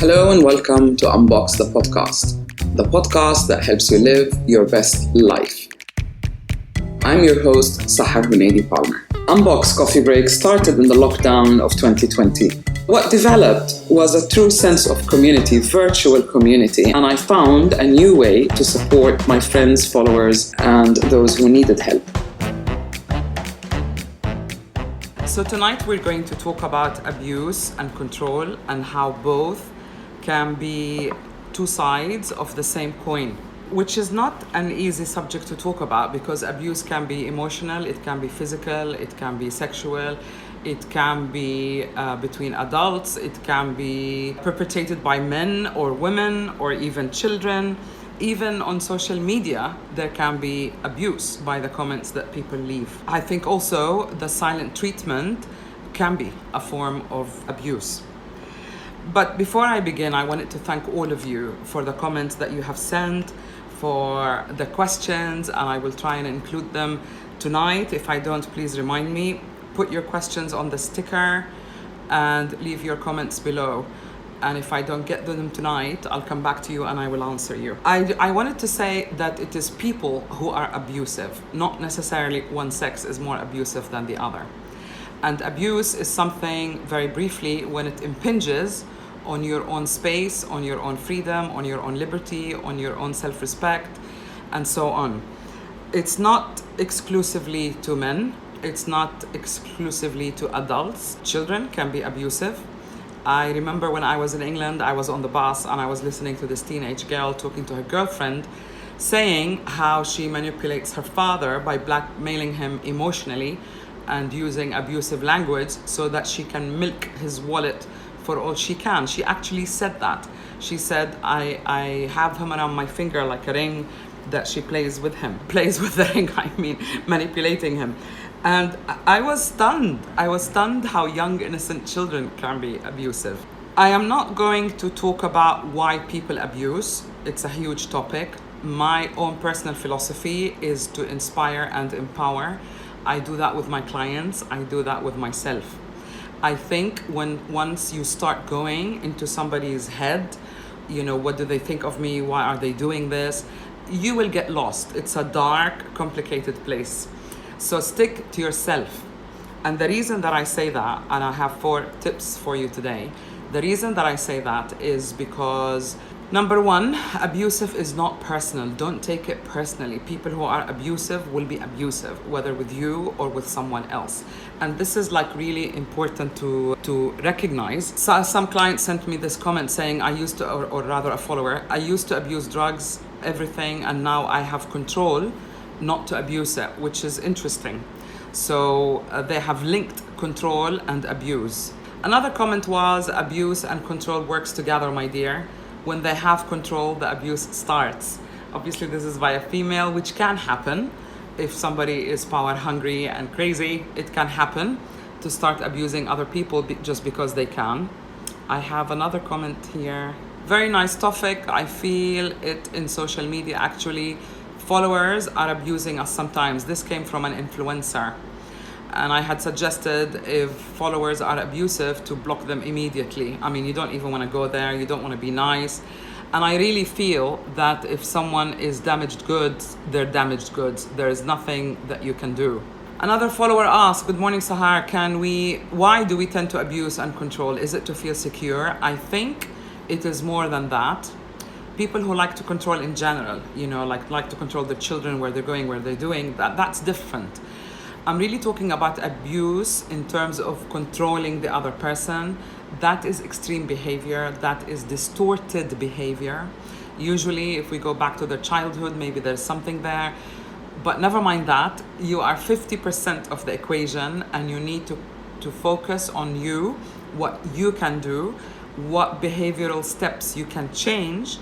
Hello and welcome to Unbox The Podcast, the podcast that helps you live your best life. I'm your host, Sahar Huneidi-Palmer. Unbox Coffee Break started in the lockdown of 2020. What developed was a true sense of community, virtual community, and I found a new way to support my friends, followers, and those who needed help. So tonight we're going to talk about abuse and control and how both can be two sides of the same coin, which is not an easy subject to talk about because abuse can be emotional, it can be physical, it can be sexual, it can be between adults, it can be perpetrated by men or women or even children. Even on social media, there can be abuse by the comments that people leave. I think also the silent treatment can be a form of abuse. But before I begin, I wanted to thank all of you for the comments that you have sent, for the questions, and I will try and include them tonight. If I don't, please remind me. Put your questions on the sticker and leave your comments below. And if I don't get them tonight, I'll come back to you and I will answer you. I wanted to say that it is people who are abusive, not necessarily one sex is more abusive than the other. And abuse is something, very briefly, when it impinges on your own space, on your own freedom, on your own liberty, on your own self-respect, and so on. It's not exclusively to men. It's not exclusively to adults. Children can be abusive. I remember when I was in England, I was on the bus and I was listening to this teenage girl talking to her girlfriend, saying how she manipulates her father by blackmailing him emotionally and using abusive language so that she can milk his wallet for all she can. She actually said that. She said, I have him around my finger like a ring that she plays with him. Plays with the ring, I mean, manipulating him. And I was stunned. I was stunned how young, innocent children can be abusive. I am not going to talk about why people abuse. It's a huge topic. My own personal philosophy is to inspire and empower. I do that with my clients. I do that with myself. I think once you start going into somebody's head, what do they think of me? Why are they doing this? You will get lost. It's a dark, complicated place. So stick to yourself. And the reason that I say that, and I have 4 tips for you today, the reason that I say that is because, number 1, abusive is not personal. Don't take it personally. People who are abusive will be abusive, whether with you or with someone else. And this is really important to recognize. So some clients sent me this comment saying, or rather a follower, I used to abuse drugs, everything, and now I have control not to abuse it, which is interesting. So they have linked control and abuse. Another comment was, abuse and control works together, my dear. When they have control, the abuse starts. Obviously, this is by a female, which can happen. If somebody is power hungry and crazy, it can happen to start abusing other people just because they can. I have another comment here. Very nice topic. I feel it in social media, actually. Followers are abusing us sometimes. This came from an influencer. And I had suggested if followers are abusive to block them immediately. I mean, you don't even want to go there. You don't want to be nice. And I really feel that if someone is damaged goods, they're damaged goods. There is nothing that you can do. Another follower asked, good morning, Sahar. Why do we tend to abuse and control? Is it to feel secure? I think it is more than that. People who like to control in general, like to control the children, where they're going, where they're doing, that's different. I'm really talking about abuse in terms of controlling the other person. That is extreme behavior. That is distorted behavior. Usually, if we go back to their childhood, maybe there's something there. But never mind that. You are 50% of the equation, and you need to focus on you, what you can do, what behavioral steps you can change,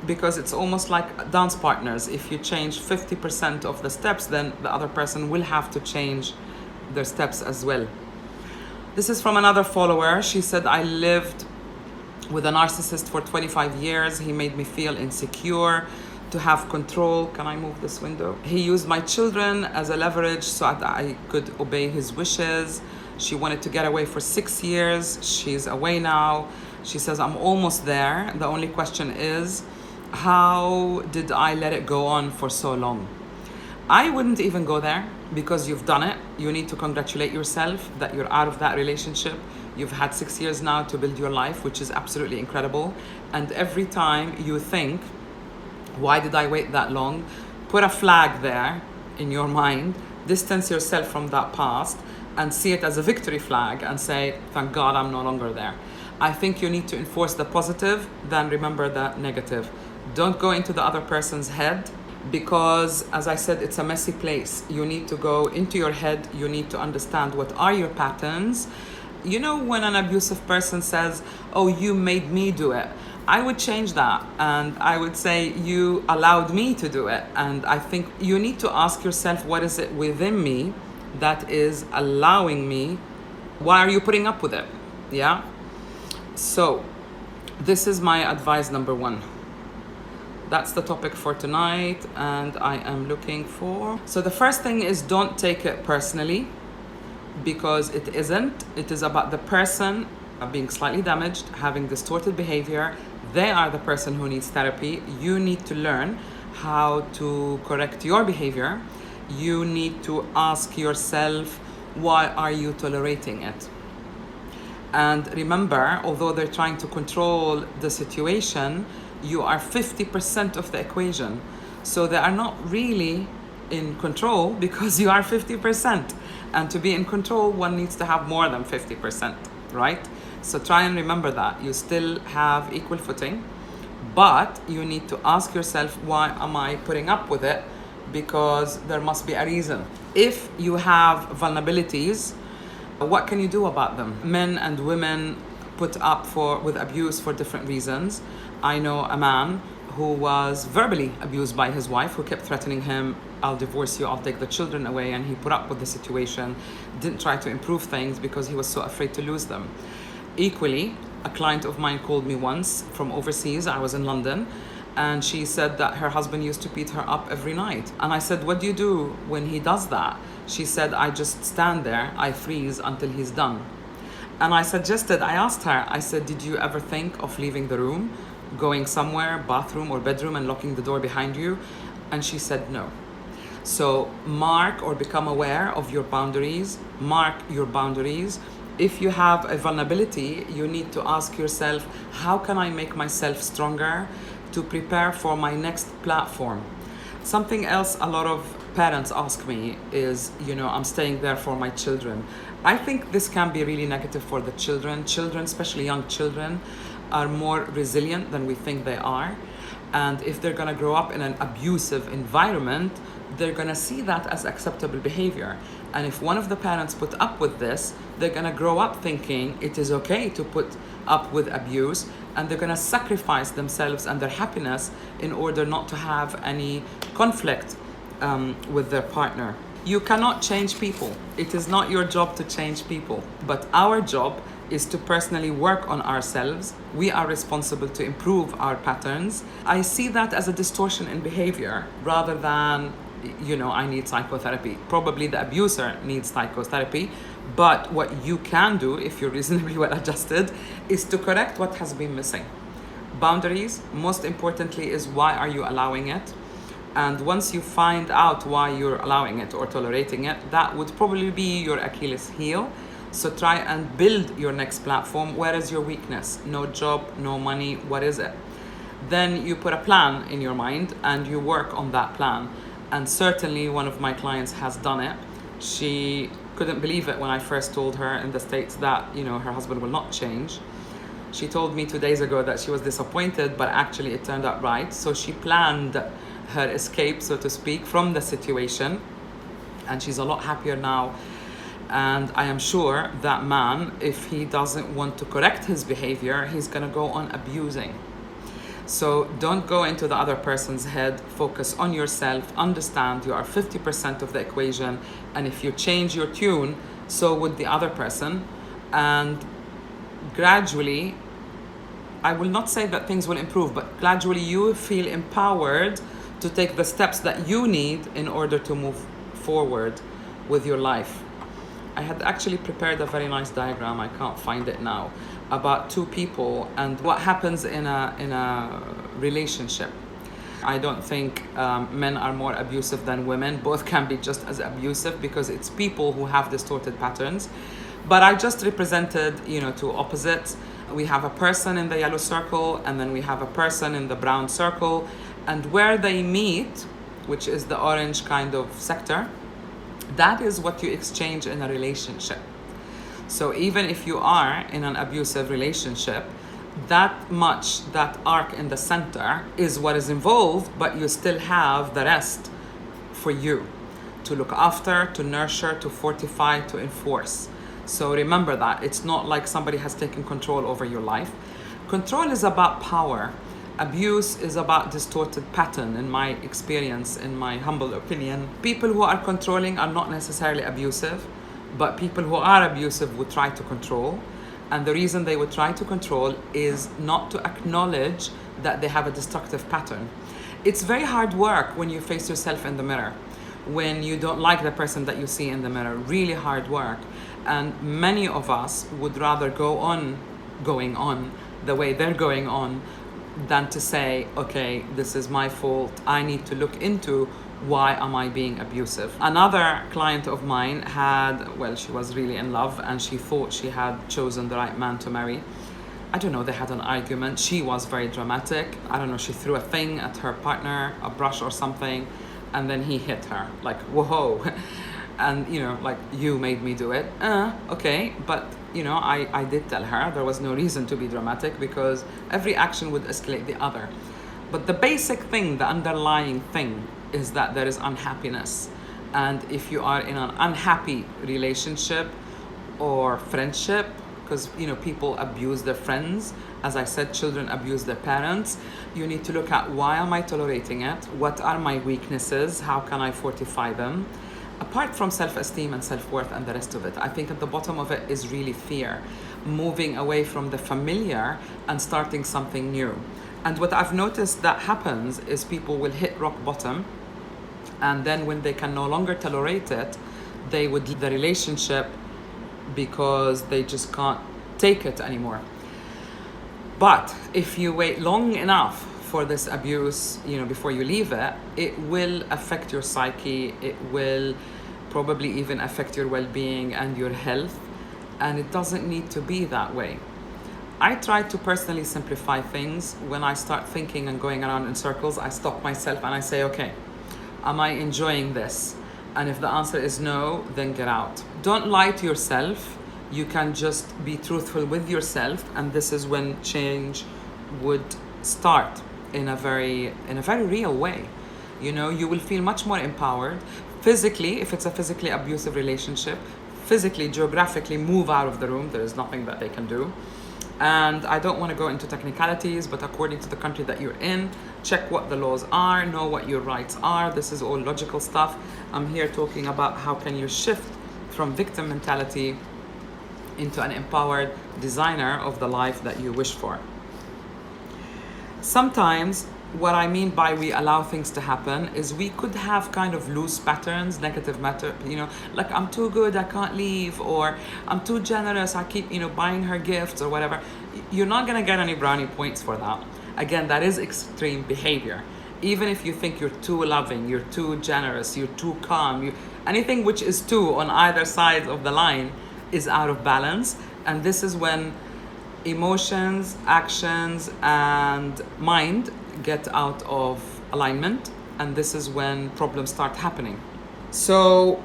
because it's almost like dance partners. If you change 50% of the steps, then the other person will have to change their steps as well. This is from another follower. She said, I lived with a narcissist for 25 years. He made me feel insecure, to have control. Can I move this window? He used my children as a leverage so that I could obey his wishes. She wanted to get away for 6 years. She's away now. She says, I'm almost there. The only question is, how did I let it go on for so long? I wouldn't even go there because you've done it. You need to congratulate yourself that you're out of that relationship. You've had 6 years now to build your life, which is absolutely incredible. And every time you think, why did I wait that long? Put a flag there in your mind, distance yourself from that past and see it as a victory flag and say, thank God I'm no longer there. I think you need to enforce the positive, then remember the negative. Don't go into the other person's head because, as I said, it's a messy place. You need to go into your head. You need to understand what are your patterns. You know, when an abusive person says, oh, you made me do it, I would change that and I would say, you allowed me to do it. And I think you need to ask yourself, what is it within me that is allowing me? Why are you putting up with it? Yeah? So this is my advice number 1. That's the topic for tonight, and I am looking for... So the first thing is, don't take it personally, because it isn't. It is about the person being slightly damaged, having distorted behavior. They are the person who needs therapy. You need to learn how to correct your behavior. You need to ask yourself, why are you tolerating it? And remember, although they're trying to control the situation, you are 50% of the equation. So they are not really in control because you are 50%. And to be in control, one needs to have more than 50%, right? So try and remember that. You still have equal footing, but you need to ask yourself, why am I putting up with it? Because there must be a reason. If you have vulnerabilities, what can you do about them? Men and women put up with abuse for different reasons. I know a man who was verbally abused by his wife, who kept threatening him, I'll divorce you, I'll take the children away, and he put up with the situation, didn't try to improve things because he was so afraid to lose them. Equally, a client of mine called me once from overseas. I was in London, and she said that her husband used to beat her up every night. And I said, what do you do when he does that? She said, I just stand there, I freeze until he's done. And I asked her, I said, did you ever think of leaving the room, going somewhere, bathroom or bedroom, and locking the door behind you? And she said no. So mark or become aware of your boundaries. Mark your boundaries. If you have a vulnerability, you need to ask yourself, how can I make myself stronger to prepare for my next platform? Something else a lot of parents ask me is, I'm staying there for my children. I think this can be really negative for the children. Children, especially young children, are more resilient than we think they are. And if they're gonna grow up in an abusive environment, they're gonna see that as acceptable behavior. And if one of the parents put up with this, they're gonna grow up thinking it is okay to put up with abuse, and they're gonna sacrifice themselves and their happiness in order not to have any conflict with their partner. You cannot change people. It is not your job to change people, but our job is to personally work on ourselves. We are responsible to improve our patterns. I see that as a distortion in behavior rather than, I need psychotherapy. Probably the abuser needs psychotherapy, but what you can do if you're reasonably well adjusted is to correct what has been missing. Boundaries, most importantly, is why are you allowing it? And once you find out why you're allowing it or tolerating it, that would probably be your Achilles heel. So try and build your next platform. Where is your weakness? No job, no money, what is it? Then you put a plan in your mind and you work on that plan. And certainly one of my clients has done it. She couldn't believe it when I first told her in the States that, her husband will not change. She told me 2 days ago that she was disappointed, but actually it turned out right. So she planned her escape, so to speak, from the situation. And she's a lot happier now. And I am sure that man, if he doesn't want to correct his behavior, he's gonna go on abusing. So don't go into the other person's head, focus on yourself, understand you are 50% of the equation, and if you change your tune, so would the other person. And gradually, I will not say that things will improve, but gradually you will feel empowered to take the steps that you need in order to move forward with your life. I had actually prepared a very nice diagram, I can't find it now, about two people and what happens in a relationship. I don't think men are more abusive than women. Both can be just as abusive because it's people who have distorted patterns. But I just represented, two opposites. We have a person in the yellow circle and then we have a person in the brown circle. And where they meet, which is the orange kind of sector, that is what you exchange in a relationship. So even if you are in an abusive relationship, that arc in the center is what is involved, but you still have the rest for you to look after, to nurture, to fortify, to enforce. So remember that it's not like somebody has taken control over your life. Control is about power. Abuse is about distorted pattern, in my experience, in my humble opinion. People who are controlling are not necessarily abusive, but people who are abusive would try to control. And the reason they would try to control is not to acknowledge that they have a destructive pattern. It's very hard work when you face yourself in the mirror, when you don't like the person that you see in the mirror. Really hard work. And many of us would rather go on going on the way they're going on than to say, okay, this is my fault. I need to look into why am I being abusive. Another client of mine she was really in love and she thought she had chosen the right man to marry. I don't know, they had an argument. She was very dramatic. I don't know, she threw a thing at her partner, a brush or something, and then he hit her, like, whoa. And, you made me do it. Okay, but, I did tell her there was no reason to be dramatic because every action would escalate the other. But the basic thing, the underlying thing, is that there is unhappiness. And if you are in an unhappy relationship or friendship, because people abuse their friends, as I said, children abuse their parents, you need to look at why am I tolerating it? What are my weaknesses? How can I fortify them? Apart from self-esteem and self-worth and the rest of it, I think at the bottom of it is really fear, moving away from the familiar and starting something new. And what I've noticed that happens is people will hit rock bottom, and then when they can no longer tolerate it, they would leave the relationship because they just can't take it anymore. But if you wait long enough for this abuse, before you leave it, it will affect your psyche. It will probably even affect your well-being and your health. And it doesn't need to be that way. I try to personally simplify things. When I start thinking and going around in circles, I stop myself and I say, okay, am I enjoying this? And if the answer is no, then get out. Don't lie to yourself. You can just be truthful with yourself, and this is when change would start in a very real way. You will feel much more empowered. Physically, if it's a physically abusive relationship, physically, geographically move out of the room. There is nothing that they can do. And I don't want to go into technicalities, but according to the country that you're in, check what the laws are, know what your rights are. This is all logical stuff. I'm here talking about how can you shift from victim mentality into an empowered designer of the life that you wish for. Sometimes what I mean by we allow things to happen is we could have kind of loose patterns, negative matter, like I'm too good, I can't leave, or I'm too generous, I keep, buying her gifts or whatever. You're not gonna get any brownie points for that. Again, that is extreme behavior. Even if you think you're too loving, you're too generous, you're too calm, anything which is too on either side of the line is out of balance. And this is when emotions, actions, and mind get out of alignment, and this is when problems start happening. So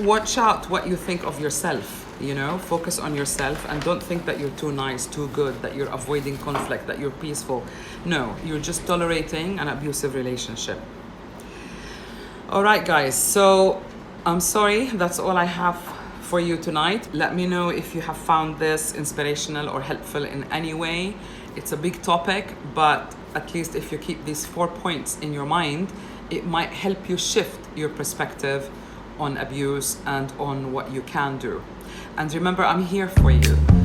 watch out what you think of yourself. Focus on yourself and don't think that you're too nice, too good, that you're avoiding conflict, that you're peaceful. No, you're just tolerating an abusive relationship. All right, guys, so I'm sorry, that's all I have for you tonight. Let me know if you have found this inspirational or helpful in any way. It's a big topic, but at least if you keep these 4 points in your mind, it might help you shift your perspective on abuse and on what you can do. And remember, I'm here for you.